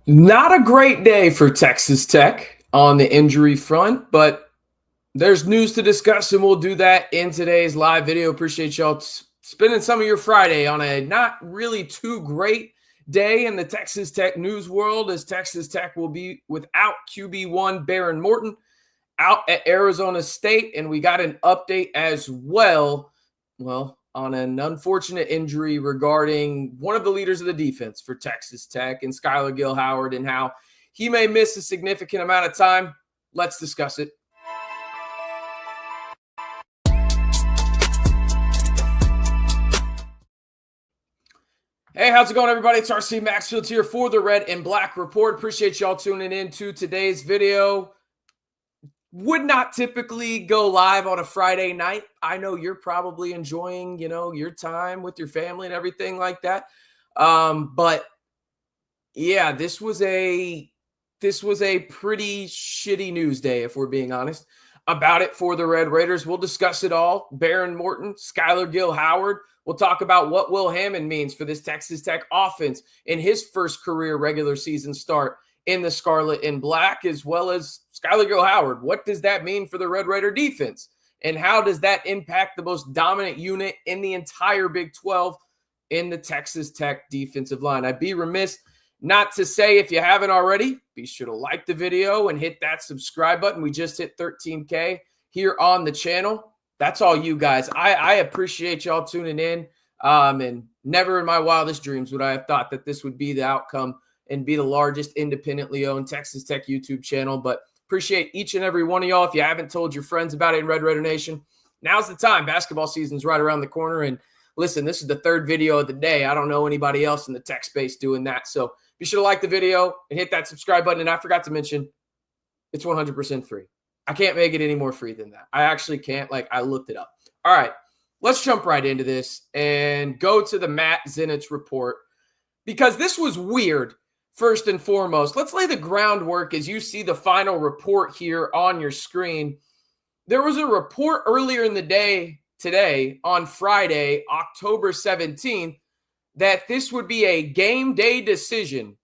Not a great day for Texas Tech on the injury front, but there's news to discuss, and we'll do that in today's live video. Appreciate y'all spending some of your Friday on a not really too great day in the Texas Tech news world, as Texas Tech will be without QB1 Behren Morton out at Arizona State, and we got an update as well on an unfortunate injury regarding one of the leaders of the defense for Texas Tech and Skyler Gill-Howard, and how he may miss a significant amount of time. Let's discuss it. Hey, how's it going, everybody? It's RC Maxfield here for the Red and Black Report. Appreciate y'all tuning in to today's video. Would not typically go live on a Friday night. I know you're probably enjoying, your time with your family and everything like that. But yeah, this was a pretty shitty news day, if we're being honest about it, for the Red Raiders. We'll discuss it all. Behren Morton, Skyler Gill-Howard. We'll talk about what Will Hammond means for this Texas Tech offense in his first career regular season start in the Scarlet and Black, as well as Skyler Gill-Howard. What does that mean for the Red Raider defense? And how does that impact the most dominant unit in the entire Big 12 in the Texas Tech defensive line? I'd be remiss not to say, if you haven't already, be sure to like the video and hit that subscribe button. We just hit 13K here on the channel. That's all you guys. I appreciate y'all tuning in. And never in my wildest dreams would I have thought that this would be the outcome and be the largest independently owned Texas Tech YouTube channel. But appreciate each and every one of y'all. If you haven't told your friends about it in Red Raider Nation, now's the time. Basketball season's right around the corner. And listen, this is the third video of the day. I don't know anybody else in the tech space doing that. So be sure to like the video and hit that subscribe button. And I forgot to mention, it's 100% free. I can't make it any more free than that. I actually can't. I looked it up. All right, let's jump right into this and go to the Matt Zenitz report, because this was weird. First and foremost, let's lay the groundwork as you see the final report here on your screen. There was a report earlier in the day today on Friday, October 17th, that this would be a game day decision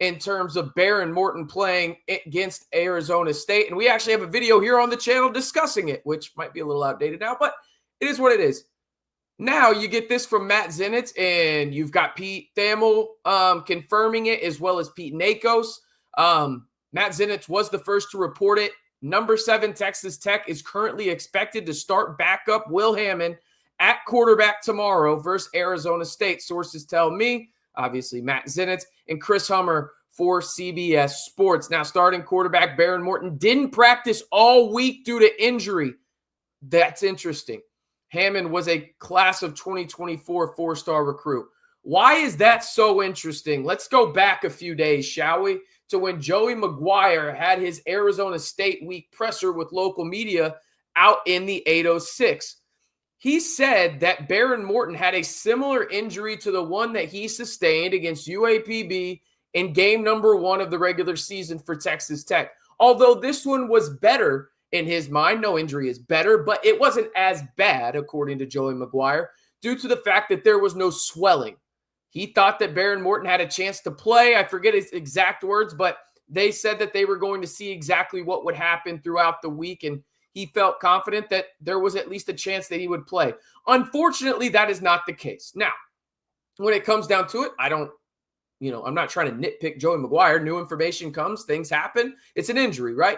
in terms of Behren Morton playing against Arizona State. And we actually have a video here on the channel discussing it, which might be a little outdated now, but it is what it is. Now you get this from Matt Zenitz, and you've got Pete Thamel confirming it, as well as Pete Nakos. Matt Zenitz was the first to report it. Number 7 Texas Tech is currently expected to start backup Will Hammond at quarterback tomorrow versus Arizona State. Sources tell me, obviously Matt Zenitz and Chris Hummer for CBS Sports. Now, starting quarterback Behren Morton didn't practice all week due to injury. That's interesting. Hammond was a class of 2024 4-star recruit. Why is that so interesting? Let's go back a few days, shall we, to when Joey McGuire had his Arizona State week presser with local media out in the 806. He said that Behren Morton had a similar injury to the one that he sustained against UAPB in game number 1 of the regular season for Texas Tech. Although this one was better in his mind, no injury is better, but it wasn't as bad, according to Joey McGuire, due to the fact that there was no swelling. He thought that Behren Morton had a chance to play. I forget his exact words, but they said that they were going to see exactly what would happen throughout the week, and he felt confident that there was at least a chance that he would play. Unfortunately, that is not the case. Now, when it comes down to it, I'm not trying to nitpick Joey McGuire. New information comes, things happen. It's an injury, right?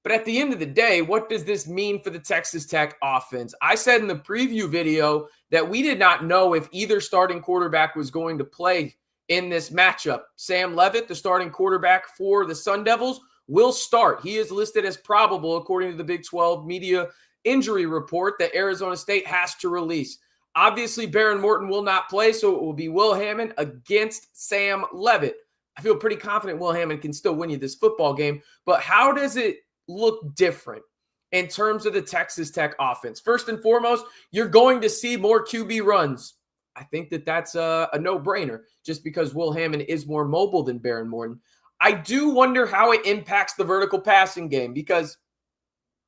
But at the end of the day, what does this mean for the Texas Tech offense? I said in the preview video that we did not know if either starting quarterback was going to play in this matchup. Sam Leavitt, the starting quarterback for the Sun Devils, will start. He is listed as probable according to the Big 12 media injury report that Arizona State has to release. Obviously, Behren Morton will not play, so it will be Will Hammond against Sam Leavitt. I feel pretty confident Will Hammond can still win you this football game, but how does it look different in terms of the Texas Tech offense? First and foremost, you're going to see more QB runs. I think that that's a no-brainer, just because Will Hammond is more mobile than Behren Morton. I do wonder how it impacts the vertical passing game, because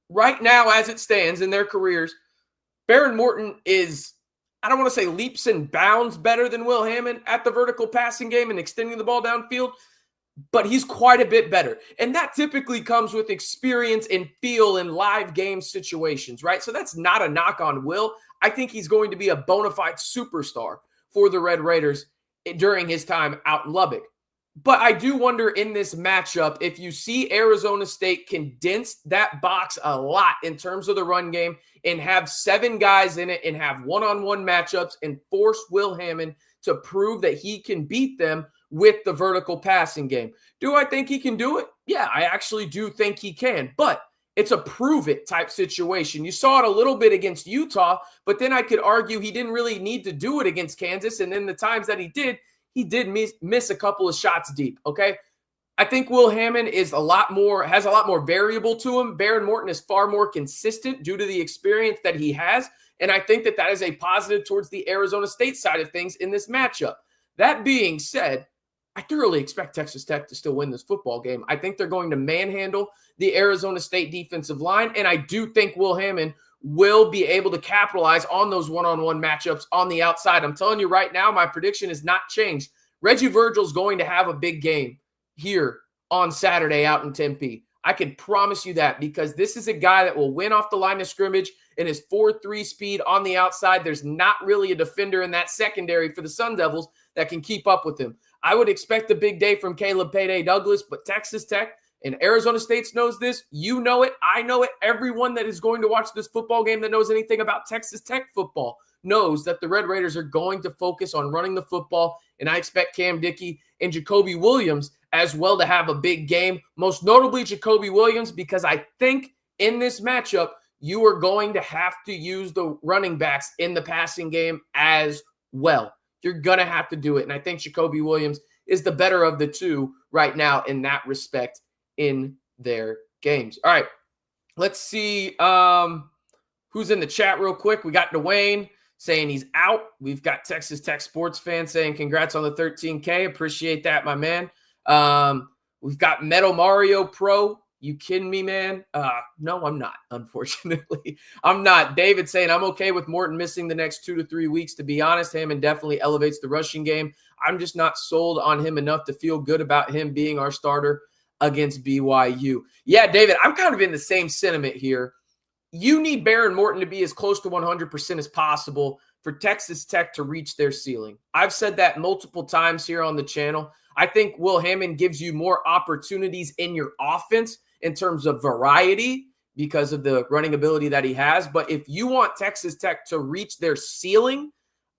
right now, as it stands in their careers, Behren Morton is, I don't want to say leaps and bounds better than Will Hammond at the vertical passing game and extending the ball downfield, but he's quite a bit better. And that typically comes with experience and feel in live game situations, right? So that's not a knock on Will. I think he's going to be a bona fide superstar for the Red Raiders during his time out in Lubbock. But I do wonder in this matchup, if you see Arizona State condense that box a lot in terms of the run game and have 7 guys in it and have one-on-one matchups and force Will Hammond to prove that he can beat them with the vertical passing game. Do I think he can do it? Yeah, I actually do think he can, but it's a prove it type situation. You saw it a little bit against Utah, but then I could argue he didn't really need to do it against Kansas. And then the times that he did miss a couple of shots deep. Okay. I think Will Hammond has a lot more variable to him. Behren Morton is far more consistent due to the experience that he has. And I think that is a positive towards the Arizona State side of things in this matchup. That being said, I thoroughly expect Texas Tech to still win this football game. I think they're going to manhandle the Arizona State defensive line, and I do think Will Hammond will be able to capitalize on those one-on-one matchups on the outside. I'm telling you right now, my prediction has not changed. Reggie Virgil's going to have a big game here on Saturday out in Tempe. I can promise you that, because this is a guy that will win off the line of scrimmage in his 4.3 speed on the outside. There's not really a defender in that secondary for the Sun Devils that can keep up with him. I would expect a big day from Caleb Payday Douglas, but Texas Tech and Arizona State knows this. You know it. I know it. Everyone that is going to watch this football game that knows anything about Texas Tech football knows that the Red Raiders are going to focus on running the football, and I expect Cam Dickey and Jacoby Williams as well to have a big game, most notably Jacoby Williams, because I think in this matchup, you are going to have to use the running backs in the passing game as well. You're going to have to do it. And I think Jacoby Williams is the better of the two right now in that respect in their games. All right, let's see who's in the chat real quick. We got Dwayne saying he's out. We've got Texas Tech sports fans saying congrats on the 13K. Appreciate that, my man. We've got Metal Mario Pro. You kidding me, man? No, I'm not, unfortunately. I'm not. David saying, I'm okay with Morton missing the next 2 to 3 weeks. To be honest, Hammond definitely elevates the rushing game. I'm just not sold on him enough to feel good about him being our starter against BYU. Yeah, David, I'm kind of in the same sentiment here. You need Behren Morton to be as close to 100% as possible for Texas Tech to reach their ceiling. I've said that multiple times here on the channel. I think Will Hammond gives you more opportunities in your offense in terms of variety because of the running ability that he has. But if you want Texas Tech to reach their ceiling,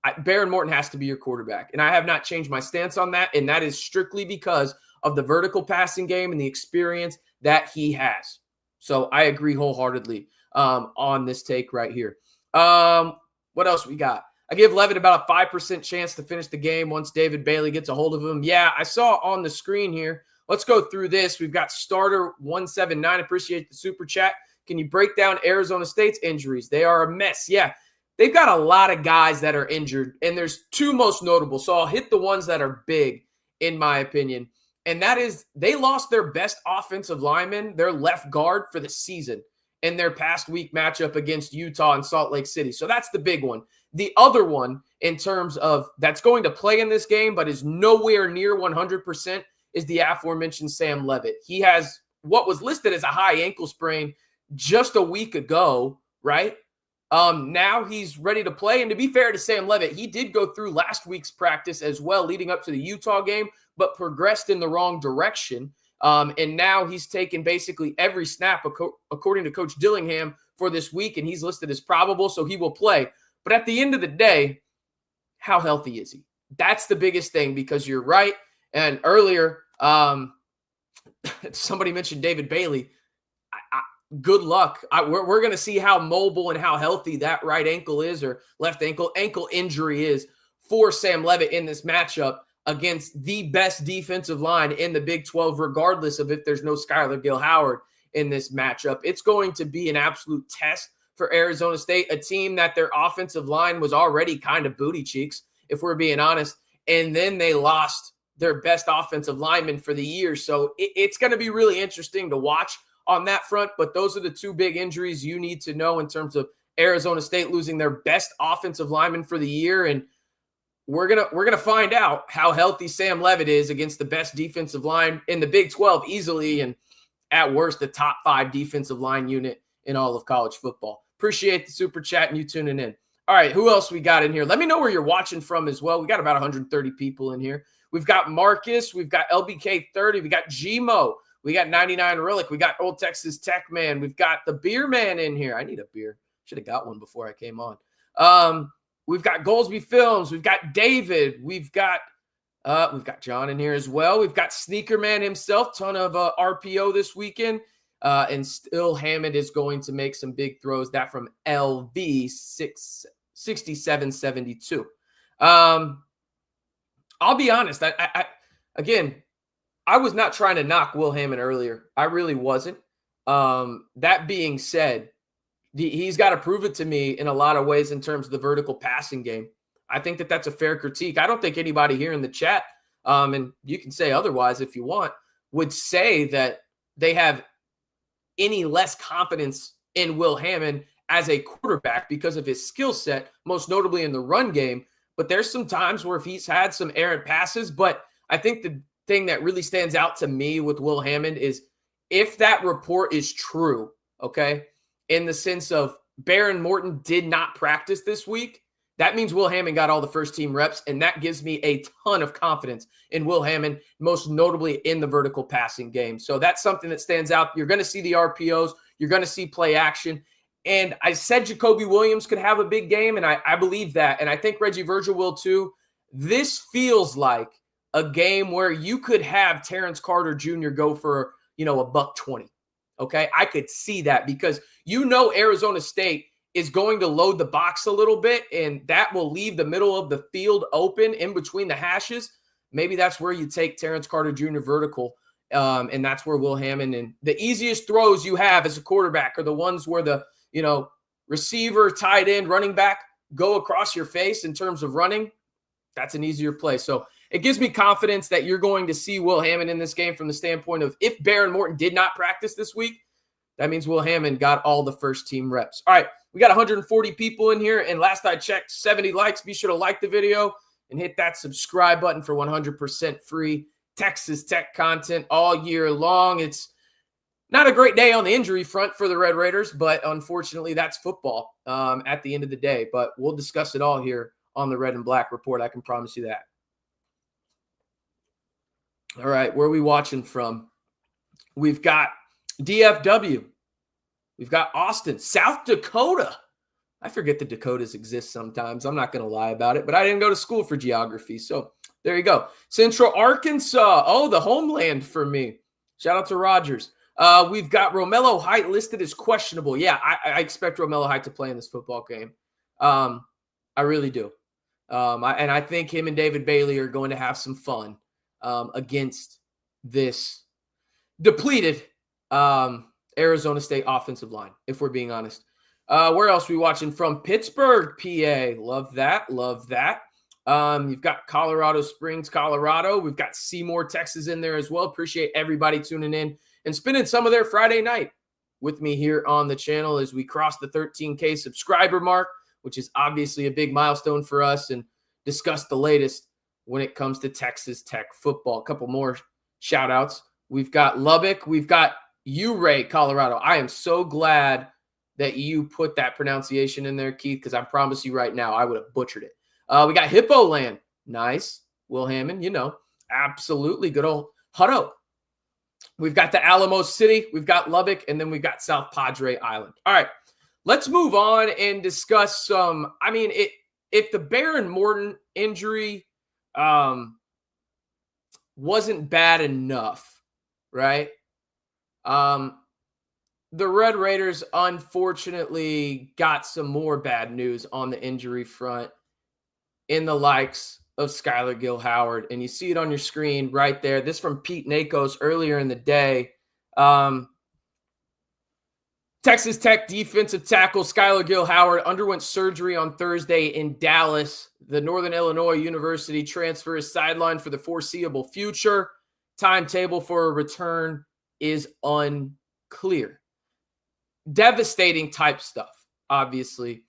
Behren Morton has to be your quarterback. And I have not changed my stance on that. And that is strictly because of the vertical passing game and the experience that he has. So I agree wholeheartedly on this take right here. What else we got? I give Levitt about a 5% chance to finish the game once David Bailey gets a hold of him. Yeah, I saw on the screen here. Let's go through this. We've got Starter 179. Appreciate the super chat. Can you break down Arizona State's injuries? They are a mess. Yeah, they've got a lot of guys that are injured, and there's 2 most notable. So I'll hit the ones that are big, in my opinion. And that is they lost their best offensive lineman, their left guard, for the season in their past week matchup against Utah and Salt Lake City. So that's the big one. The other one, in terms of that's going to play in this game but is nowhere near 100%, is the aforementioned Sam Levitt. He has what was listed as a high ankle sprain just a week ago, right? Now he's ready to play. And to be fair to Sam Levitt, he did go through last week's practice as well leading up to the Utah game, but progressed in the wrong direction. And now he's taken basically every snap, according to Coach Dillingham, for this week, and he's listed as probable, so he will play. But at the end of the day, how healthy is he? That's the biggest thing, because you're right. And earlier, somebody mentioned David Bailey. Good luck. We're going to see how mobile and how healthy that right ankle is, or left ankle injury is for Sam Levitt in this matchup against the best defensive line in the Big 12, regardless of if there's no Skyler Gill-Howard in this matchup. It's going to be an absolute test for Arizona State, a team that their offensive line was already kind of booty cheeks, if we're being honest. And then they lost their best offensive lineman for the year. So it's going to be really interesting to watch on that front. But those are the 2 big injuries you need to know in terms of Arizona State losing their best offensive lineman for the year. And we're gonna find out how healthy Sam Leavitt is against the best defensive line in the Big 12 easily, and at worst, the top 5 defensive line unit in all of college football. Appreciate the super chat and you tuning in. All right, who else we got in here? Let me know where you're watching from as well. We got about 130 people in here. We've got Marcus. We've got LBK30. We got Gmo. We got 99 Relic. We got Old Texas Tech Man. We've got the Beer Man in here. I need a beer. Should have got one before I came on. We've got Goldsby Films. We've got David. We've got John in here as well. We've got Sneaker Man himself. Ton of RPO this weekend. And still Hammond is going to make some big throws. That from LV 6772. I'll be honest. I was not trying to knock Will Hammond earlier. I really wasn't. That being said, he's got to prove it to me in a lot of ways in terms of the vertical passing game. I think that that's a fair critique. I don't think anybody here in the chat, and you can say otherwise if you want, would say that they have any less confidence in Will Hammond as a quarterback because of his skill set, most notably in the run game. But there's some times where if he's had some errant passes, but I think the thing that really stands out to me with Will Hammond is if that report is true, okay, in the sense of Behren Morton did not practice this week, that means Will Hammond got all the first-team reps, and that gives me a ton of confidence in Will Hammond, most notably in the vertical passing game. So that's something that stands out. You're going to see the RPOs. You're going to see play action. And I said Jacoby Williams could have a big game, and I believe that. And I think Reggie Virgil will too. This feels like a game where you could have Terrence Carter Jr. go for, $120. Okay? I could see that because Arizona State is going to load the box a little bit, and that will leave the middle of the field open in between the hashes. Maybe that's where you take Terrence Carter Jr. vertical, and that's where Will Hammond. And the easiest throws you have as a quarterback are the ones where the receiver, tight end, running back go across your face in terms of running. That's an easier play. So it gives me confidence that you're going to see Will Hammond in this game from the standpoint of if Behren Morton did not practice this week, that means Will Hammond got all the first-team reps. All right. We got 140 people in here, and last I checked, 70 likes. Be sure to like the video and hit that subscribe button for 100% free Texas Tech content all year long. It's not a great day on the injury front for the Red Raiders, but unfortunately that's football at the end of the day. But we'll discuss it all here on the Red and Black Report. I can promise you that. All right, where are we watching from? We've got DFW. We've got Austin, South Dakota. I forget the Dakotas exist sometimes. I'm not going to lie about it, but I didn't go to school for geography. So there you go. Central Arkansas. Oh, the homeland for me. Shout out to Rogers. We've got Romello Height listed as questionable. Yeah, I expect Romello Height to play in this football game. I really do. And I think him and David Bailey are going to have some fun against this depleted Arizona State offensive line, if we're being honest. Where else are we watching from? Pittsburgh, PA. Love that. Love that. You've got Colorado Springs, Colorado. We've got Seymour, Texas in there as well. Appreciate everybody tuning in and spending some of their Friday night with me here on the channel as we cross the 13K subscriber mark, which is obviously a big milestone for us, and discuss the latest when it comes to Texas Tech football. A couple more shout outs. We've got Lubbock. We've got Ouray, Colorado. I am so glad that you put that pronunciation in there, Keith, because I promise you right now, I would have butchered it. We got Hippo Land. Nice. Will Hammond, absolutely good old Hutto. We've got the Alamo City. We've got Lubbock, and then we've got South Padre Island. All right, let's move on and discuss some. If the Behren Morton injury wasn't bad enough, right? The Red Raiders unfortunately got some more bad news on the injury front in the likes of Skyler Gill-Howard. And you see it on your screen right there. This from Pete Nakos earlier in the day. Texas Tech defensive tackle Skyler Gill-Howard underwent surgery on Thursday in Dallas. The Northern Illinois University transfer is sidelined for the foreseeable future. Timetable for a return is unclear. Devastating type stuff, obviously.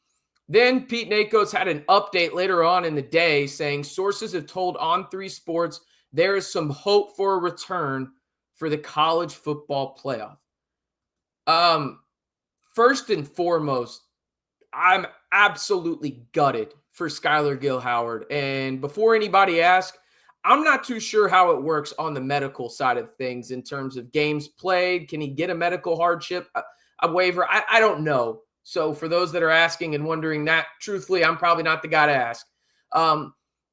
Then Pete Nakos had an update later on in the day saying sources have told On3 Sports there is some hope for a return for the college football playoff. First and foremost, I'm absolutely gutted for Skyler Gill-Howard. And before anybody asks, I'm not too sure how it works on the medical side of things in terms of games played. Can he get a medical hardship, a waiver? I don't know. So for those that are asking and wondering that, truthfully, I'm probably not the guy to ask.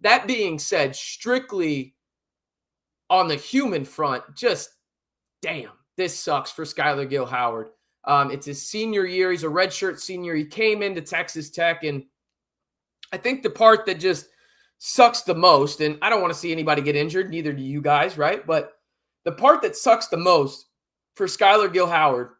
That being said, strictly on the human front, just damn, this sucks for Skyler Gill-Howard. It's his senior year. He's a redshirt senior. He came into Texas Tech, and I think the part that just sucks the most, and I don't want to see anybody get injured, neither do you guys, right? But the part that sucks the most for Skyler Gill-Howard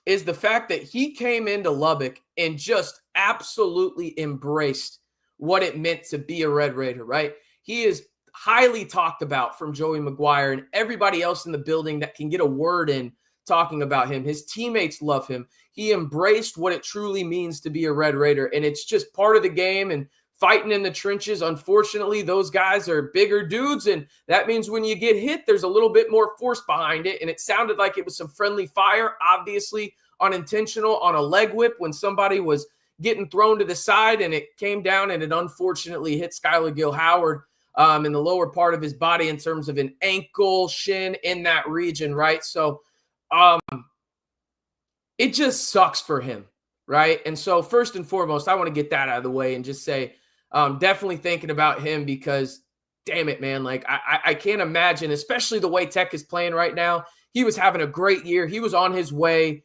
is the fact that he came into Lubbock and just absolutely embraced what it meant to be a Red Raider, right? He is highly talked about from Joey McGuire and everybody else in the building that can get a word in talking about him. His teammates love him. He embraced what it truly means to be a Red Raider, and it's just part of the game and fighting in the trenches. Unfortunately, those guys are bigger dudes, and that means when you get hit, there's a little bit more force behind it, and it sounded like it was some friendly fire, obviously unintentional on a leg whip when somebody was getting thrown to the side, and it came down, and it unfortunately hit Skyler Gill-Howard in the lower part of his body in terms of an ankle, shin, in that region, right? So it just sucks for him, right? And so first and foremost, I want to get that out of the way and just say, definitely thinking about him because, damn it, man, like I can't imagine, especially the way Tech is playing right now. He was having a great year. He was on his way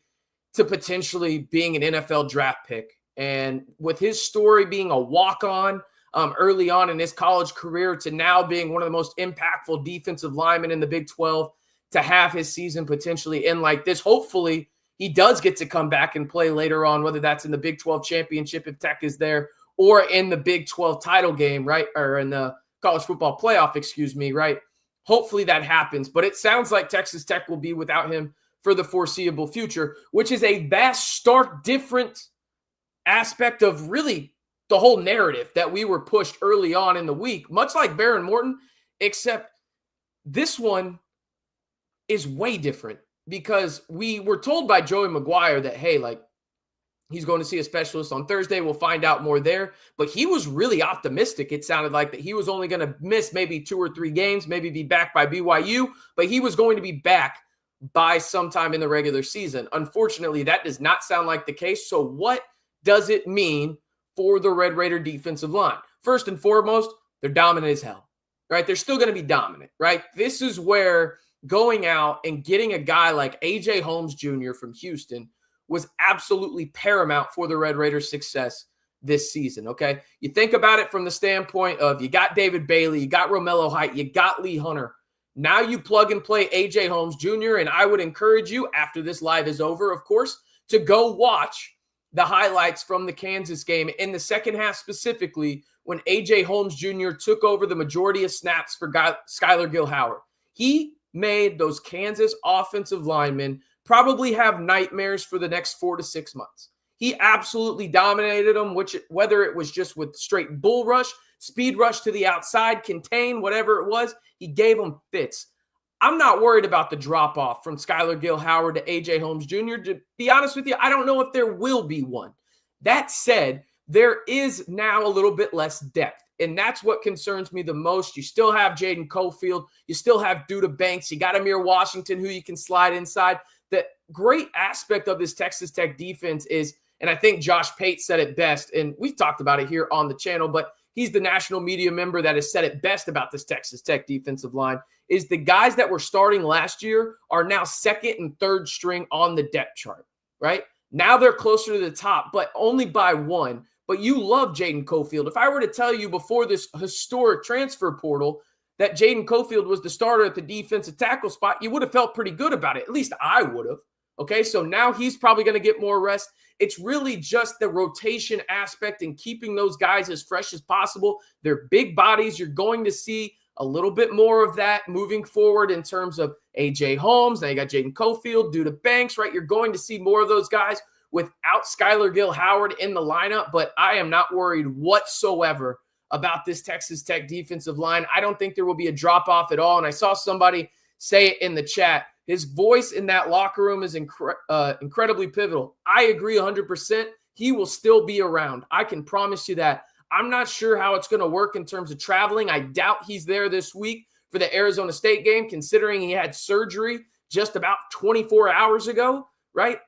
to potentially being an NFL draft pick. And with his story being a walk-on early on in his college career to now being one of the most impactful defensive linemen in the Big 12, to have his season potentially end like this, hopefully he does get to come back and play later on, whether that's in the Big 12 championship if Tech is there, or in the Big 12 title game, right? Or in the college football playoff, right? Hopefully that happens. But it sounds like Texas Tech will be without him for the foreseeable future, which is a vast, stark, different aspect of really the whole narrative that we were pushed early on in the week, much like Behren Morton, except this one is way different because we were told by Joey McGuire that, hey, like, he's going to see a specialist on Thursday. We'll find out more there. But he was really optimistic. It sounded like that he was only going to miss maybe 2 or 3 games, maybe be back by BYU, but he was going to be back by sometime in the regular season. Unfortunately, that does not sound like the case. So what does it mean for the Red Raider defensive line? First and foremost, they're dominant as hell, right? They're still going to be dominant, right? This is where going out and getting a guy like A.J. Holmes Jr. from Houston was absolutely paramount for the Red Raiders' success this season, okay? You think about it from the standpoint of you got David Bailey, you got Romello Height, you got Lee Hunter. Now you plug and play A.J. Holmes Jr., and I would encourage you, after this live is over, of course, to go watch the highlights from the Kansas game in the second half specifically when A.J. Holmes Jr. took over the majority of snaps for Skyler Gill-Howard. He made those Kansas offensive linemen probably have nightmares for the next 4 to 6 months. He absolutely dominated them, whether it was just with straight bull rush, speed rush to the outside, contain, whatever it was, he gave them fits. I'm not worried about the drop-off from Skyler Gill-Howard to A.J. Holmes Jr. To be honest with you, I don't know if there will be one. That said, there is now a little bit less depth, and that's what concerns me the most. You still have Jaden Cofield. You still have Duda Banks. You got Amir Washington, who you can slide inside. The great aspect of this Texas Tech defense is, and I think Josh Pate said it best, and we've talked about it here on the channel, but he's the national media member that has said it best about this Texas Tech defensive line, is the guys that were starting last year are now second and third string on the depth chart, right? Now they're closer to the top, but only by 1. But you love Jaden Cofield. If I were to tell you before this historic transfer portal that Jaden Cofield was the starter at the defensive tackle spot, you would have felt pretty good about it. At least I would have. Okay, so now he's probably going to get more rest. It's really just the rotation aspect and keeping those guys as fresh as possible. They're big bodies. You're going to see a little bit more of that moving forward in terms of A.J. Holmes. Now you got Jaden Cofield, Duda Banks, right? You're going to see more of those guys, without Skyler Gill-Howard in the lineup, but I am not worried whatsoever about this Texas Tech defensive line. I don't think there will be a drop-off at all, and I saw somebody say it in the chat. His voice in that locker room is incredibly pivotal. I agree 100%. He will still be around. I can promise you that. I'm not sure how it's going to work in terms of traveling. I doubt he's there this week for the Arizona State game, considering he had surgery just about 24 hours ago, right?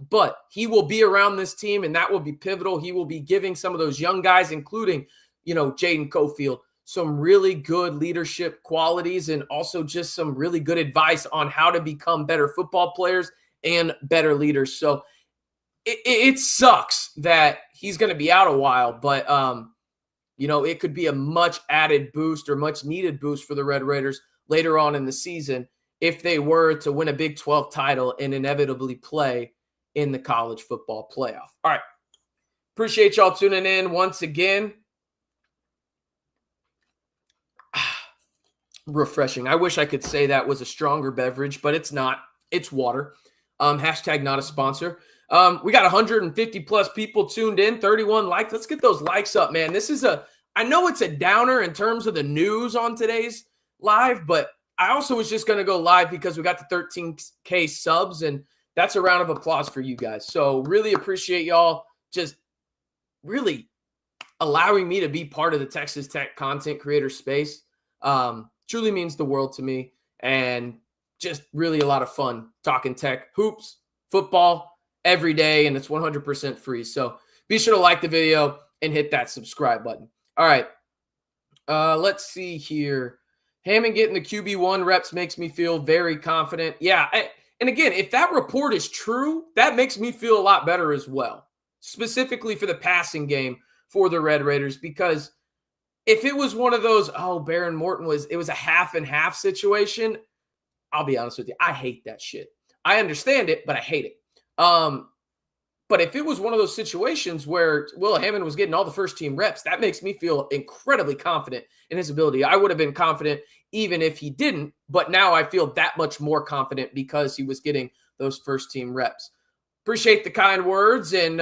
But he will be around this team, and that will be pivotal. He will be giving some of those young guys, including, Jaden Cofield, some really good leadership qualities and also just some really good advice on how to become better football players and better leaders. So it sucks that he's going to be out a while, but, it could be a much added boost or much needed boost for the Red Raiders later on in the season if they were to win a Big 12 title and inevitably play in the college football playoff. All right. Appreciate y'all tuning in once again. Refreshing. I wish I could say that was a stronger beverage, but it's not. It's water. Hashtag not a sponsor. We got 150 plus people tuned in, 31 likes. Let's get those likes up, man. I know it's a downer in terms of the news on today's live, but I also was just going to go live because we got the 13K subs, and that's a round of applause for you guys. So really appreciate y'all just really allowing me to be part of the Texas Tech content creator space. Truly means the world to me, and just really a lot of fun talking tech, hoops, football every day, and it's 100% free. So be sure to like the video and hit that subscribe button. All right. Let's see here. Hammond getting the QB1 reps makes me feel very confident. Yeah. And again, if that report is true, that makes me feel a lot better as well, specifically for the passing game for the Red Raiders, because if it was one of those, Behren Morton it was a half and half situation, I'll be honest with you, I hate that shit. I understand it, but I hate it. But if it was one of those situations where Will Hammond was getting all the first team reps, that makes me feel incredibly confident in his ability. I would have been confident even if he didn't, but now I feel that much more confident because he was getting those first team reps. Appreciate the kind words, and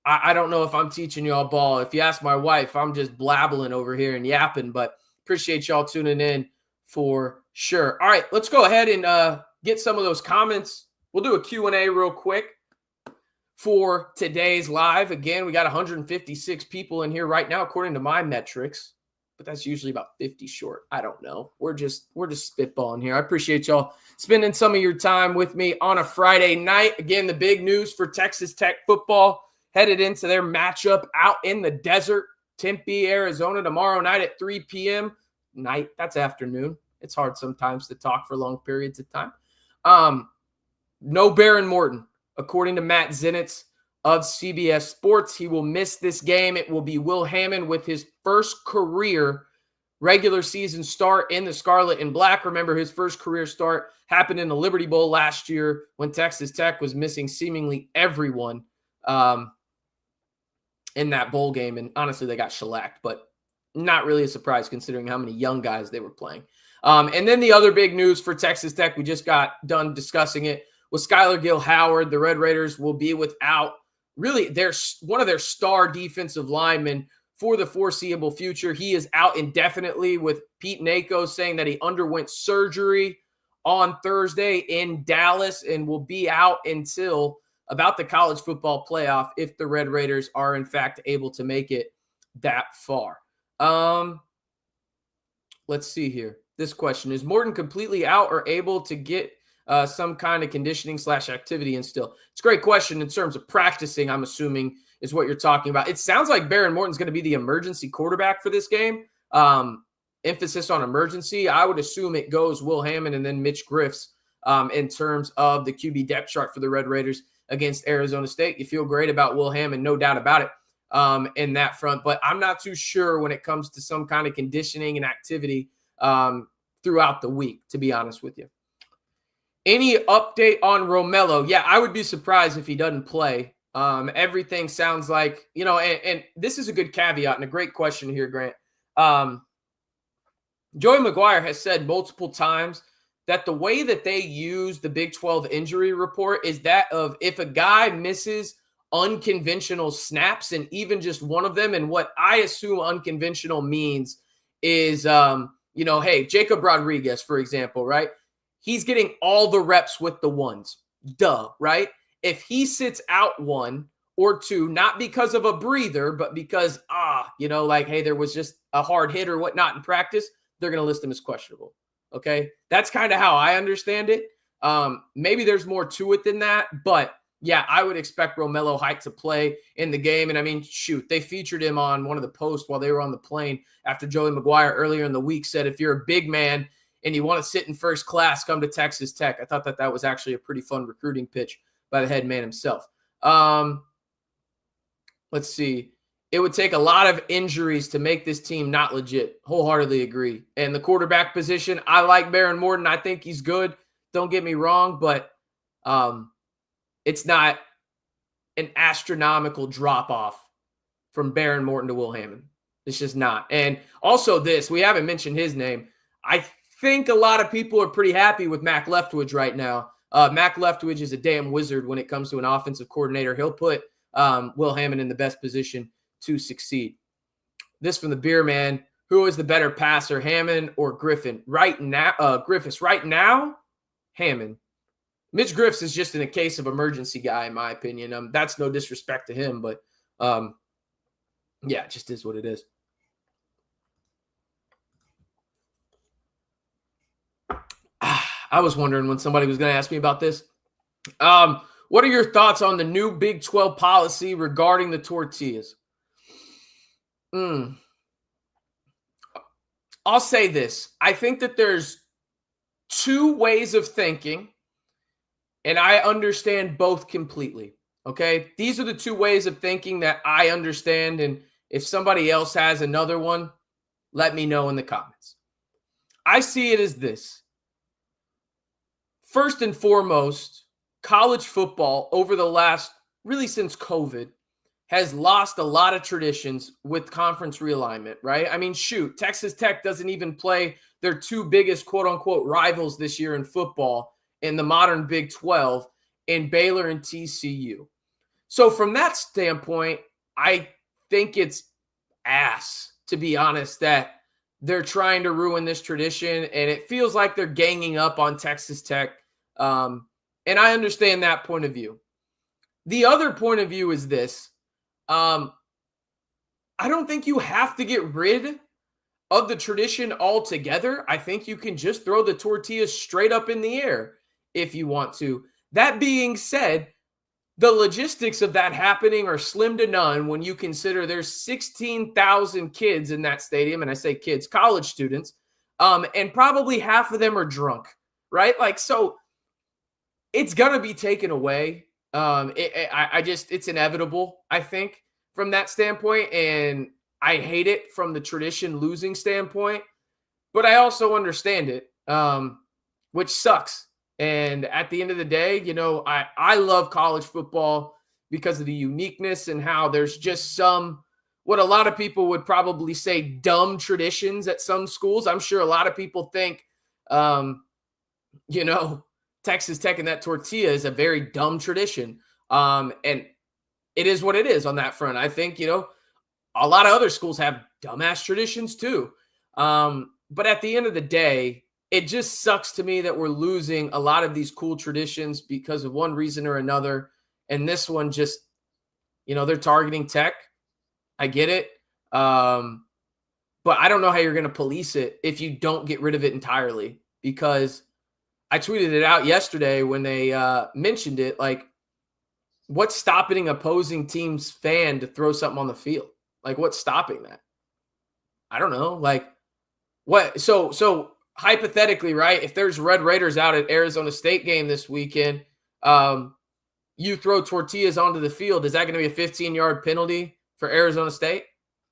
I don't know if I'm teaching y'all ball. If you ask my wife, I'm just blabbling over here and yapping, but appreciate y'all tuning in for sure. All right, let's go ahead and get some of those comments. We'll do a Q&A real quick for today's live. Again, we got 156 people in here right now, according to my metrics, but that's usually about 50 short. I don't know. We're just spitballing here. I appreciate y'all spending some of your time with me on a Friday night. Again, the big news for Texas Tech football headed into their matchup out in the desert, Tempe, Arizona, tomorrow night at 3 p.m. Night, that's afternoon. It's hard sometimes to talk for long periods of time. No Behren Morton, according to Matt Zenitz of CBS Sports. He will miss this game. It will be Will Hammond with his first career regular season start in the Scarlet and Black. Remember, his first career start happened in the Liberty Bowl last year when Texas Tech was missing seemingly everyone in that bowl game. And honestly, they got shellacked, but not really a surprise considering how many young guys they were playing. And then the other big news for Texas Tech, we just got done discussing it, was Skyler Gill-Howard. The Red Raiders will be without really one of their star defensive linemen for the foreseeable future. He is out indefinitely, with Pete Nako saying that he underwent surgery on Thursday in Dallas and will be out until about the college football playoff if the Red Raiders are in fact able to make it that far. Let's see here. This question, is Morton completely out or able to get some kind of conditioning / activity and still? It's a great question in terms of practicing, I'm assuming is what you're talking about. It sounds like Behren Morton's going to be the emergency quarterback for this game. Emphasis on emergency. I would assume it goes Will Hammond and then Mitch Griffs in terms of the QB depth chart for the Red Raiders against Arizona State. You feel great about Will Hammond, no doubt about it, in that front. But I'm not too sure when it comes to some kind of conditioning and activity throughout the week, to be honest with you. Any update on Romello? Yeah, I would be surprised if he doesn't play. Everything sounds like, and this is a good caveat and a great question here, Grant. Joey McGuire has said multiple times that the way that they use the Big 12 injury report is that of if a guy misses unconventional snaps and even just one of them, and what I assume unconventional means is, hey, Jacob Rodriguez, for example, right? He's getting all the reps with the ones. Duh, right? If he sits out one or two, not because of a breather, but because, hey, there was just a hard hit or whatnot in practice, they're going to list him as questionable. Okay. That's kind of how I understand it. Maybe there's more to it than that, but yeah, I would expect Romello Height to play in the game. And I mean, shoot, they featured him on one of the posts while they were on the plane after Joey McGuire earlier in the week said, if you're a big man and you want to sit in first class, come to Texas Tech. I thought that was actually a pretty fun recruiting pitch by the head man himself. Let's see. It would take a lot of injuries to make this team not legit. Wholeheartedly agree. And the quarterback position, I like Behren Morton. I think he's good. Don't get me wrong, but it's not an astronomical drop-off from Behren Morton to Will Hammond. It's just not. And also we haven't mentioned his name. I think a lot of people are pretty happy with Mac Leftwich right now. Mac Leftwich is a damn wizard when it comes to an offensive coordinator. He'll put Will Hammond in the best position to succeed. This from the Beer Man. Who is the better passer, Hammond or Griffin? Right now, Griffiths. Right now, Hammond. Mitch Griffiths is just in a case of emergency guy, in my opinion. That's no disrespect to him, but it just is what it is. I was wondering when somebody was going to ask me about this. What are your thoughts on the new Big 12 policy regarding the tortillas? I'll say this. I think that there's two ways of thinking, and I understand both completely, okay? These are the two ways of thinking that I understand, and if somebody else has another one, let me know in the comments. I see it as this. First and foremost, college football over the last, really since COVID, has lost a lot of traditions with conference realignment, right? I mean, shoot, Texas Tech doesn't even play their two biggest quote-unquote rivals this year in football in the modern Big 12 in Baylor and TCU. So from that standpoint, I think it's ass, to be honest, that they're trying to ruin this tradition, and it feels like they're ganging up on Texas Tech. And I understand that point of view. The other point of view is this. I don't think you have to get rid of the tradition altogether. I think you can just throw the tortillas straight up in the air if you want to. That being said, the logistics of that happening are slim to none when you consider there's 16,000 kids in that stadium, and I say kids, college students, and probably half of them are drunk, right? So it's going to be taken away. It's inevitable, I think, from that standpoint. And I hate it from the tradition losing standpoint, but I also understand it, which sucks. And at the end of the day, I love college football because of the uniqueness and how there's just what a lot of people would probably say dumb traditions at some schools. I'm sure a lot of people think, Texas Tech and that tortilla is a very dumb tradition. And it is what it is on that front. I think, a lot of other schools have dumbass traditions too. But at the end of the day, it just sucks to me that we're losing a lot of these cool traditions because of one reason or another. And this one just, they're targeting Tech. I get it. But I don't know how you're going to police it if you don't get rid of it entirely, because I tweeted it out yesterday when they mentioned it. What's stopping opposing team's fan to throw something on the field? What's stopping that? I don't know. What? So hypothetically, right, if there's Red Raiders out at Arizona State game this weekend, you throw tortillas onto the field, is that going to be a 15-yard penalty for Arizona State?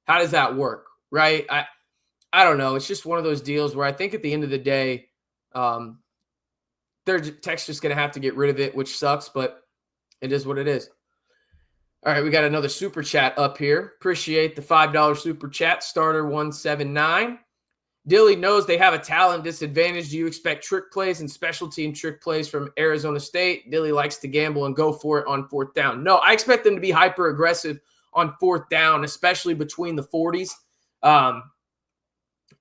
How does that work, right? I don't know. It's just one of those deals where I think at the end of the day, Tech's just going to have to get rid of it, which sucks, but it is what it is. All right, we got another super chat up here. Appreciate the $5 super chat, starter 179. Dilly knows they have a talent disadvantage. Do you expect trick plays and special team trick plays from Arizona State? Dilly likes to gamble and go for it on 4th down. No, I expect them to be hyper aggressive on 4th down, especially between the 40s.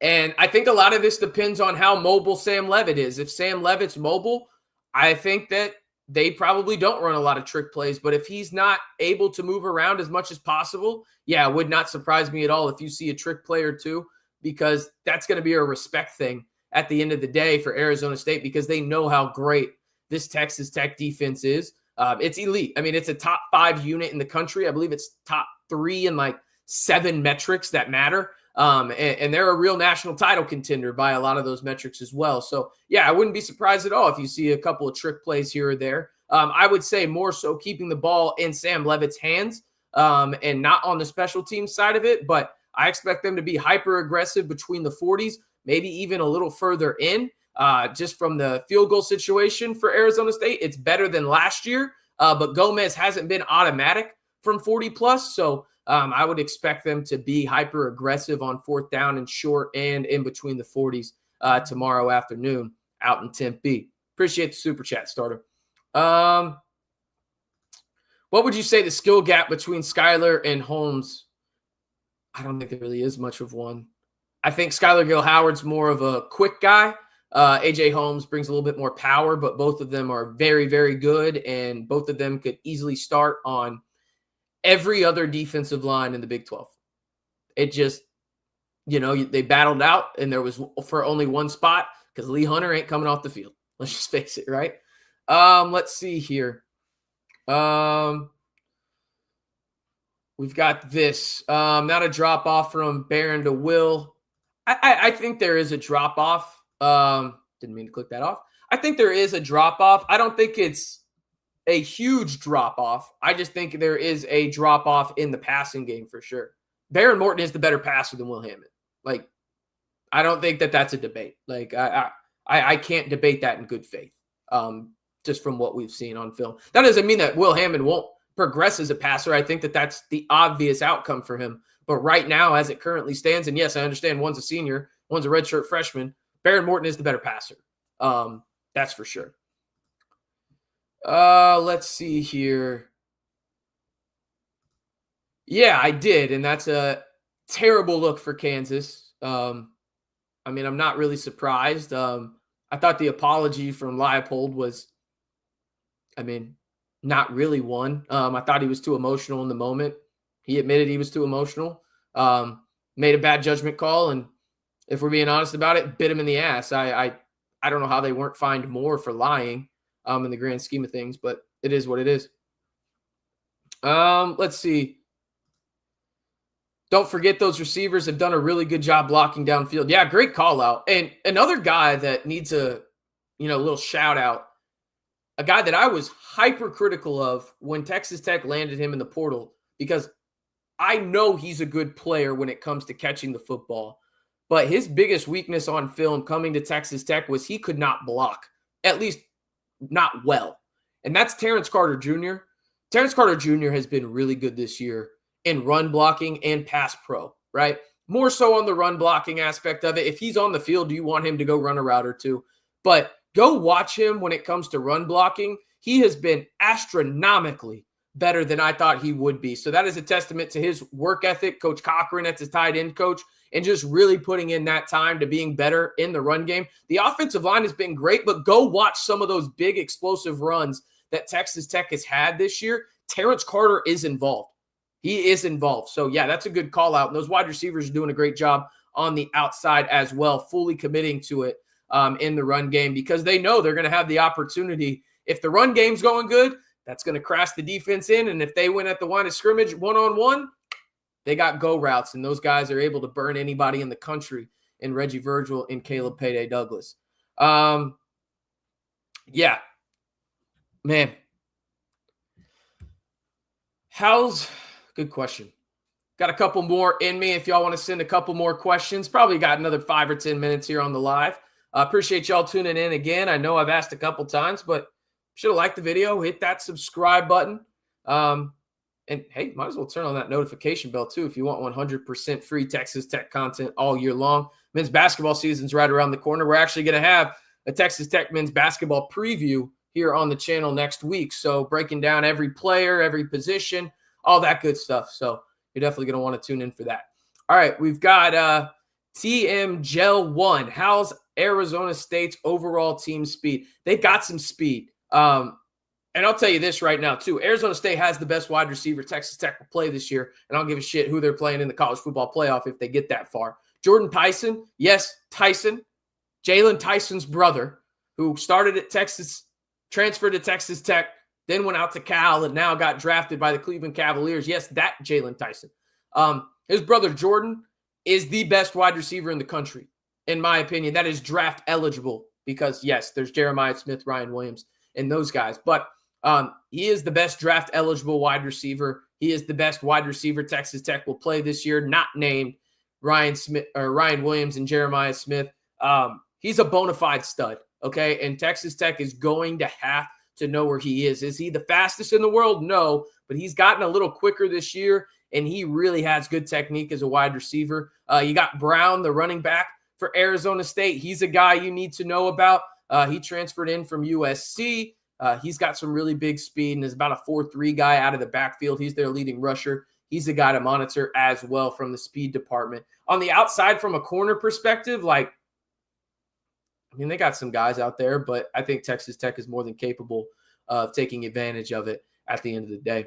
And I think a lot of this depends on how mobile Sam Levitt is. If Sam Levitt's mobile, I think that they probably don't run a lot of trick plays. But if he's not able to move around as much as possible, yeah, it would not surprise me at all if you see a trick play or two, because that's going to be a respect thing at the end of the day for Arizona State, because they know how great this Texas Tech defense is. It's elite. I mean, it's a top 5 unit in the country. I believe it's top 3 in like 7 metrics that matter. And they're a real national title contender by a lot of those metrics as well. So, yeah, I wouldn't be surprised at all if you see a couple of trick plays here or there. I would say more so keeping the ball in Sam Levitt's hands and not on the special teams side of it. But I expect them to be hyper aggressive between the 40s, maybe even a little further in. Just from the field goal situation for Arizona State, it's better than last year. But Gomez hasn't been automatic from 40 plus. So I would expect them to be hyper aggressive on 4th down and short and in between the 40s tomorrow afternoon out in Tempe. Appreciate the super chat, starter. What would you say the skill gap between Skyler and Holmes? I don't think there really is much of one. I think Skyler Gill-Howard's more of a quick guy. AJ Holmes brings a little bit more power, but both of them are very, very good, and both of them could easily start on every other defensive line in the Big 12. It just, they battled out, and there was for only one spot because Lee Hunter ain't coming off the field. Let's just face it, right? Let's see here. We've got this. Not a drop-off from Behren to Will. I think there is a drop-off. Didn't mean to click that off. I think there is a drop-off. I don't think it's a huge drop-off. I just think there is a drop-off in the passing game for sure. Behren Morton is the better passer than Will Hammond. Like, I don't think that that's a debate. Like, I can't debate that in good faith, just from what we've seen on film. That doesn't mean that Will Hammond won't progress as a passer. I think that that's the obvious outcome for him. But right now, as it currently stands, and yes, I understand one's a senior, one's a redshirt freshman, Behren Morton is the better passer. That's for sure. Let's see here. Yeah, I did, and that's a terrible look for Kansas. I'm not really surprised. I thought the apology from Leipold was, not really one. I thought he was too emotional in the moment. He admitted he was too emotional. Made a bad judgment call, and if we're being honest about it, bit him in the ass. I don't know how they weren't fined more for lying in the grand scheme of things, but it is what it is. Let's see. Don't forget those receivers have done a really good job blocking downfield. Yeah, great call out. And another guy that needs a little shout out, a guy that I was hypercritical of when Texas Tech landed him in the portal, because I know he's a good player when it comes to catching the football. But his biggest weakness on film coming to Texas Tech was he could not block, at least not well. And that's Terrence Carter Jr. Terrence Carter Jr. has been really good this year in run blocking and pass pro, right? More so on the run blocking aspect of it. If he's on the field, you want him to go run a route or two. But go watch him when it comes to run blocking. He has been astronomically better than I thought he would be. So that is a testament to his work ethic, Coach Cochran as his tight end coach, and just really putting in that time to being better in the run game. The offensive line has been great, but go watch some of those big explosive runs that Texas Tech has had this year. Terrence Carter is involved. He is involved. So, yeah, that's a good call out. And those wide receivers are doing a great job on the outside as well, fully committing to it in the run game, because they know they're going to have the opportunity. If the run game's going good, that's going to crash the defense in. And if they win at the line of scrimmage one-on-one, they got go routes, and those guys are able to burn anybody in the country in Reggie Virgil and Caleb Payday Douglas. Yeah, man. Good question. Got a couple more in me if y'all want to send a couple more questions. Probably got another 5 or 10 minutes here on the live. Appreciate y'all tuning in again. I know I've asked a couple times, but should have liked the video. Hit that subscribe button. And hey, might as well turn on that notification bell too if you want 100% free Texas Tech content all year long. Men's basketball season's right around the corner. We're actually going to have a Texas Tech men's basketball preview here on the channel next week. So breaking down every player, every position, all that good stuff. So you're definitely going to want to tune in for that. All right, we've got TM Gel 1. How's Arizona State's overall team speed? They've got some speed. And I'll tell you this right now, too. Arizona State has the best wide receiver Texas Tech will play this year, and I don't give a shit who they're playing in the college football playoff if they get that far. Jordan Tyson, yes, Tyson, Jalen Tyson's brother, who started at Texas, transferred to Texas Tech, then went out to Cal, and now got drafted by the Cleveland Cavaliers. Yes, that Jalen Tyson. His brother Jordan is the best wide receiver in the country, in my opinion. That is draft eligible because, yes, there's Jeremiah Smith, Ryan Williams, and those guys. But he is the best draft eligible wide receiver. He is the best wide receiver Texas Tech will play this year, not named Ryan Williams and Jeremiah Smith. He's a bona fide stud, okay? And Texas Tech is going to have to know where he is. Is he the fastest in the world? No, but he's gotten a little quicker this year, and he really has good technique as a wide receiver. You got Brown, the running back for Arizona State. He's a guy you need to know about. He transferred in from USC. He's got some really big speed and is about a 4.3 guy out of the backfield. He's their leading rusher. He's a guy to monitor as well from the speed department. On the outside, from a corner perspective, they got some guys out there, but I think Texas Tech is more than capable of taking advantage of it at the end of the day.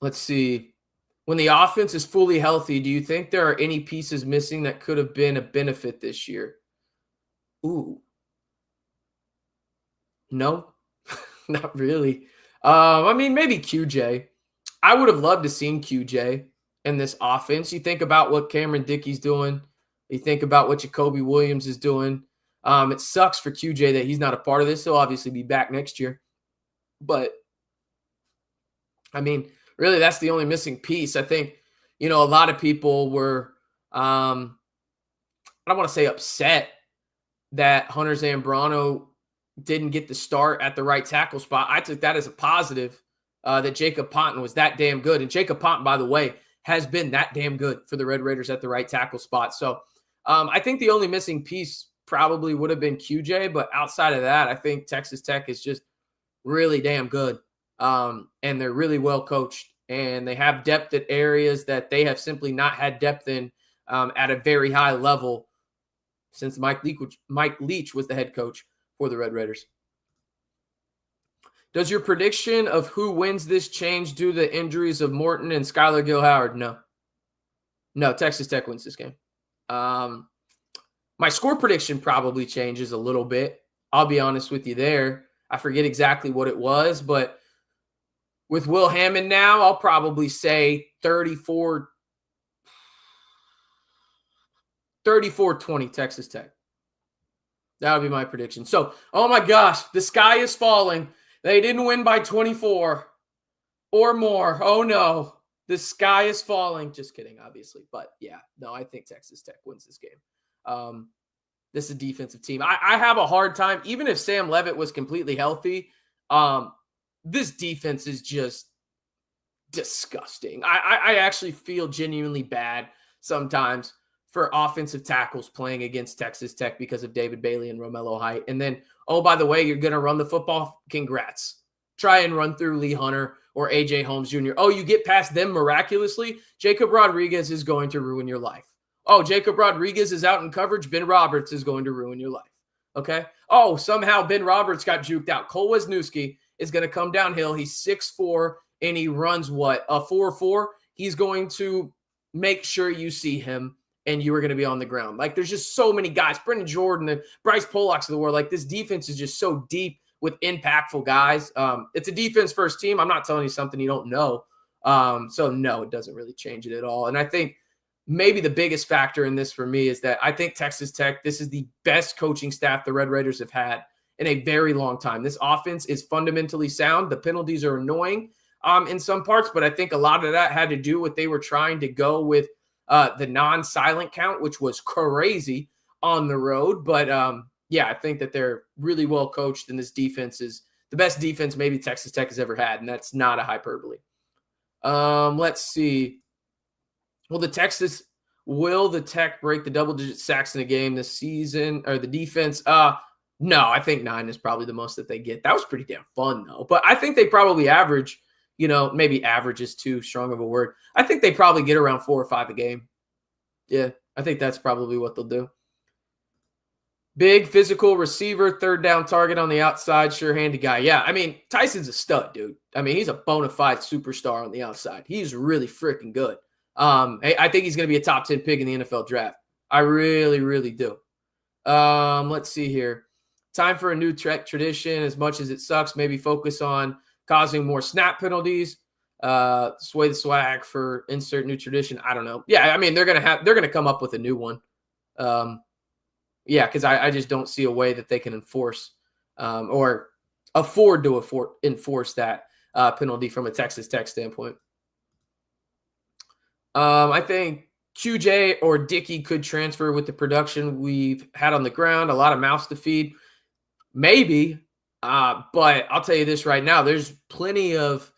Let's see. When the offense is fully healthy, do you think there are any pieces missing that could have been a benefit this year? Ooh. No, not really. Maybe QJ. I would have loved to seen QJ in this offense. You think about what Cameron Dickey's doing. You think about what Jacoby Williams is doing. It sucks for QJ that he's not a part of this. He'll obviously be back next year. But, really, that's the only missing piece. I think, a lot of people were, I don't want to say upset that Hunter Zambrano didn't get the start at the right tackle spot. I took that as a positive that Jacob Ponton was that damn good. And Jacob Ponton, by the way, has been that damn good for the Red Raiders at the right tackle spot. So I think the only missing piece probably would have been QJ. But outside of that, I think Texas Tech is just really damn good. And they're really well coached. And they have depth at areas that they have simply not had depth in at a very high level since Mike Leach was the head coach for the Red Raiders. Does your prediction of who wins this change due to the injuries of Morton and Skyler Gill-Howard? No, Texas Tech wins this game. My score prediction probably changes a little bit. I'll be honest with you there. I forget exactly what it was, but with Will Hammond now, I'll probably say 34-20 Texas Tech. That would be my prediction. So, oh my gosh, the sky is falling. They didn't win by 24 or more. Oh no, the sky is falling. Just kidding, obviously. But yeah, no, I think Texas Tech wins this game. This is a defensive team. I have a hard time, even if Sam Leavitt was completely healthy, this defense is just disgusting. I actually feel genuinely bad sometimes for offensive tackles playing against Texas Tech because of David Bailey and Romello Height. And then, oh, by the way, you're going to run the football? Congrats. Try and run through Lee Hunter or A.J. Holmes Jr. Oh, you get past them miraculously? Jacob Rodriguez is going to ruin your life. Oh, Jacob Rodriguez is out in coverage. Ben Roberts is going to ruin your life. Okay? Oh, somehow Ben Roberts got juked out. Cole Wisniewski is going to come downhill. He's 6'4", and he runs what? A 4.4? He's going to make sure you see him, and you are going to be on the ground. There's just so many guys. Brendan Jordan and Bryce Pollocks of the world. This defense is just so deep with impactful guys. It's a defense-first team. I'm not telling you something you don't know. So, no, it doesn't really change it at all. And I think maybe the biggest factor in this for me is that I think Texas Tech, this is the best coaching staff the Red Raiders have had in a very long time. This offense is fundamentally sound. The penalties are annoying in some parts, but I think a lot of that had to do with they were trying to go with the non-silent count, which was crazy on the road. But, yeah, I think that they're really well coached, and this defense is the best defense maybe Texas Tech has ever had, and that's not a hyperbole. Let's see. Will the Tech break the double-digit sacks in a game this season, or the defense? No, I think 9 is probably the most that they get. That was pretty damn fun, though. But I think they probably average, maybe average is too strong of a word. I think they probably get around 4 or 5 a game. Yeah, I think that's probably what they'll do. Big physical receiver, third down target on the outside, sure-handed guy. Yeah, I mean, Tyson's a stud, dude. I mean, he's a bona fide superstar on the outside. He's really freaking good. I think he's going to be a top 10 pick in the NFL draft. I really, really do. Let's see here. Time for a new tradition. As much as it sucks, maybe focus on causing more snap penalties. Sway the swag for insert new tradition. I don't know. Yeah, I mean, they're gonna come up with a new one. Yeah, because I just don't see a way that they can enforce or afford to enforce that penalty from a Texas Tech standpoint. I think QJ or Dickey could transfer with the production we've had on the ground. A lot of mouths to feed. Maybe, but I'll tell you this right now. There's plenty of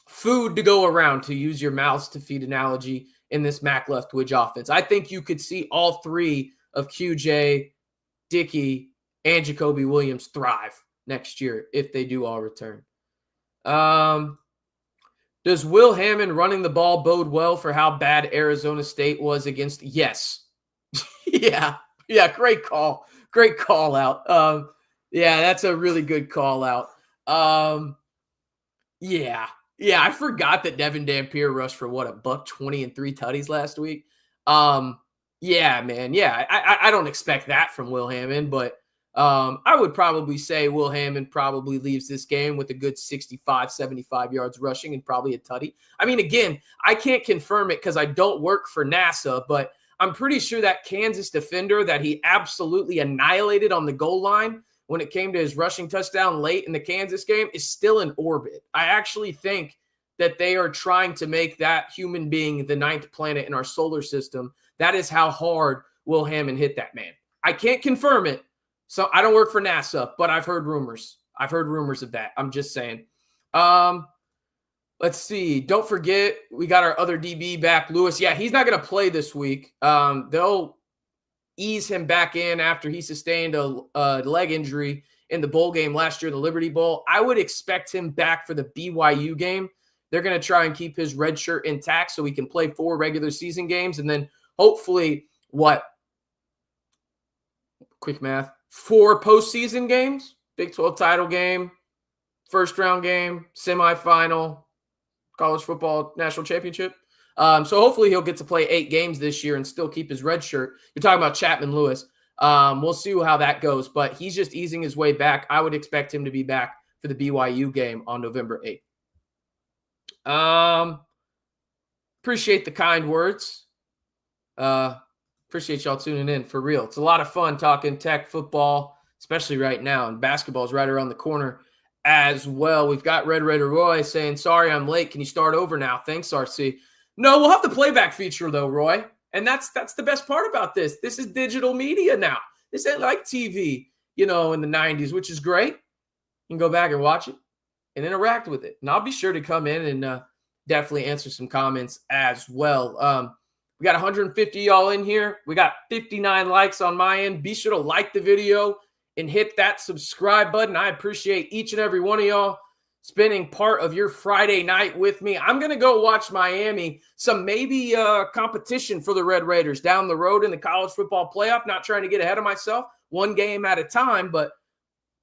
food to go around, to use your mouths to feed analogy, in this Mac Leftwich offense. I think you could see all 3 of QJ, Dickey, and Jacoby Williams thrive next year if they do all return. Does Will Hammond running the ball bode well for how bad Arizona State was against? Yes. Yeah, great call. Great call out. Yeah, that's a really good call out. Yeah, I forgot that Devin Dampier rushed for $120 and 3 tutties last week. Yeah, man. Yeah, I don't expect that from Will Hammond, but I would probably say Will Hammond probably leaves this game with a good 65, 75 yards rushing and probably a tutty. I mean, again, I can't confirm it because I don't work for NASA, but I'm pretty sure that Kansas defender that he absolutely annihilated on the goal line when it came to his rushing touchdown late in the Kansas game is still in orbit. I actually think that they are trying to make that human being the 9th planet in our solar system. That is how hard Will Hammond hit that man. I can't confirm it. So I don't work for NASA, but I've heard rumors. I've heard rumors of that. I'm just saying. Let's see. Don't forget, we got our other DB back, Lewis. Yeah, he's not going to play this week. They'll ease him back in after he sustained a leg injury in the bowl game last year in the Liberty Bowl. I would expect him back for the BYU game. They're going to try and keep his red shirt intact so he can play 4 regular season games. And then hopefully, quick math, 4 postseason games, Big 12 title game, first round game, semifinal, college football national championship. So hopefully he'll get to play 8 games this year and still keep his red shirt. You're talking about Chapman Lewis. We'll see how that goes, but he's just easing his way back. I would expect him to be back for the BYU game on November 8th. Appreciate the kind words. Appreciate y'all tuning in, for real. It's a lot of fun talking Tech football, especially right now, and basketball is right around the corner as well. We've got Red Raider Roy saying, sorry, I'm late. Can you start over now? Thanks, RC. No, we'll have the playback feature, though, Roy. And that's the best part about this. This is digital media now. This ain't like TV, in the 90s, which is great. You can go back and watch it and interact with it. And I'll be sure to come in and definitely answer some comments as well. We got 150 y'all in here. We got 59 likes on my end. Be sure to like the video and hit that subscribe button. I appreciate each and every one of y'all spending part of your Friday night with me. I'm going to go watch Miami, some maybe competition for the Red Raiders down the road in the college football playoff. Not trying to get ahead of myself, one game at a time, but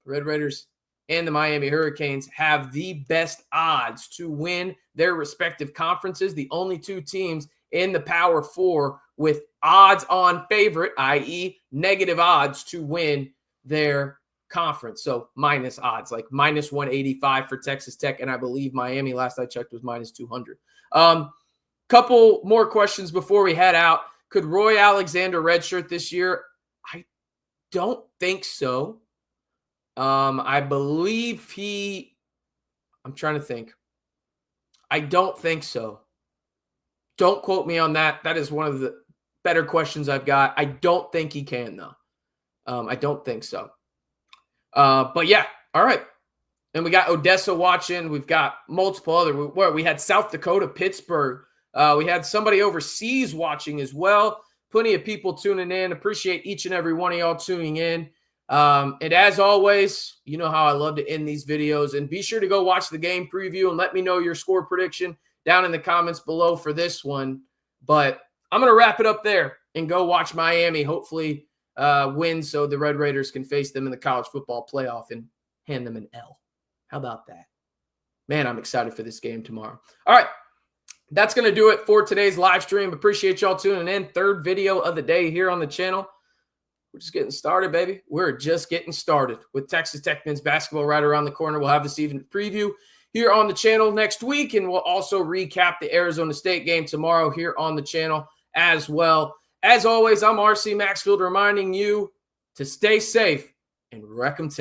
the Red Raiders and the Miami Hurricanes have the best odds to win their respective conferences. The only 2 teams in the Power 4 with odds on favorite, i.e. negative odds to win their conference. So minus odds, like minus 185 for Texas Tech. And I believe Miami, last I checked, was minus 200. Couple more questions before we head out. Could Roy Alexander redshirt this year? I don't think so. I believe I'm trying to think. I don't think so. Don't quote me on that. That is one of the better questions I've got. I don't think he can, though. I don't think so. But yeah, All right. And we got Odessa watching. We've got multiple other. We had South Dakota, Pittsburgh. We had somebody overseas watching as well. Plenty of people tuning in. Appreciate each and every one of y'all tuning in. And as always, you know how I love to end these videos. And be sure to go watch the game preview and let me know your score prediction down in the comments below for this one. But I'm going to wrap it up there and go watch Miami hopefully win so the Red Raiders can face them in the college football playoff and hand them an L. How about that? Man, I'm excited for this game tomorrow. All right. That's going to do it for today's live stream. Appreciate y'all tuning in. Third video of the day here on the channel. We're just getting started, baby. We're just getting started with Texas Tech men's basketball right around the corner. We'll have this evening preview here on the channel next week, and we'll also recap the Arizona State game tomorrow here on the channel as well. As always, I'm RC Maxfield reminding you to stay safe and wreck 'em Tech.